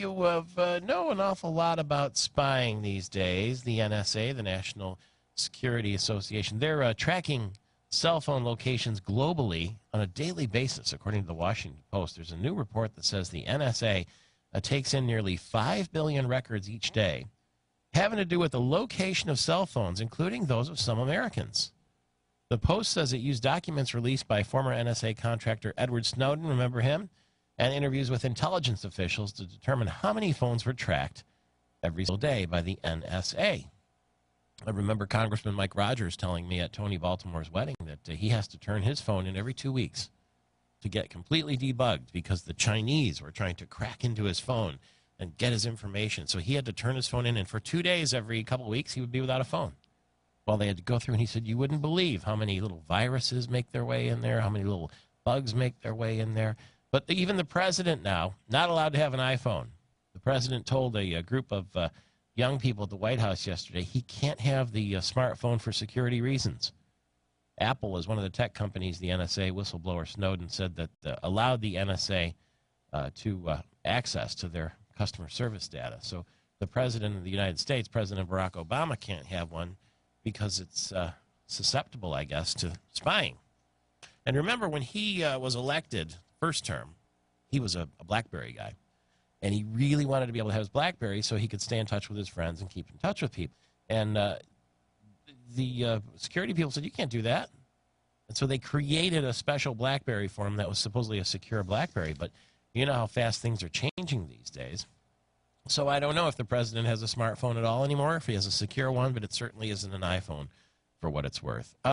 you know an awful lot about spying these days. The NSA, the National Security Association, they're tracking cell phone locations globally on a daily basis, according to the Washington Post. There's a new report that says the NSA takes in nearly 5 billion records each day, having to do with the location of cell phones, including those of some Americans. The Post says it used documents released by former NSA contractor Edward Snowden, remember him, and interviews with intelligence officials to determine how many phones were tracked every single day by the NSA. I remember Congressman Mike Rogers telling me at Tony Baltimore's wedding that he has to turn his phone in every 2 weeks to get completely debugged because the Chinese were trying to crack into his phone and get his information. So he had to turn his phone in, and for 2 days every couple of weeks he would be without a phone. Well, they had to go through, and he said, you wouldn't believe how many little viruses make their way in there, how many little bugs make their way in there. But even the president now, not allowed to have an iPhone. The president told a group of young people at the White House yesterday he can't have the smartphone for security reasons. Apple is one of the tech companies the NSA whistleblower Snowden said that allowed the NSA to access to their customer service data. So the president of the United States, President Barack Obama, can't have one because it's susceptible, I guess, to spying. And remember, when he was elected first term, he was a BlackBerry guy. And he really wanted to be able to have his BlackBerry so he could stay in touch with his friends and keep in touch with people. And the security people said, you can't do that. And so they created a special BlackBerry for him that was supposedly a secure BlackBerry. But you know how fast things are changing these days. So I don't know if the president has a smartphone at all anymore, if he has a secure one, but it certainly isn't an iPhone for what it's worth.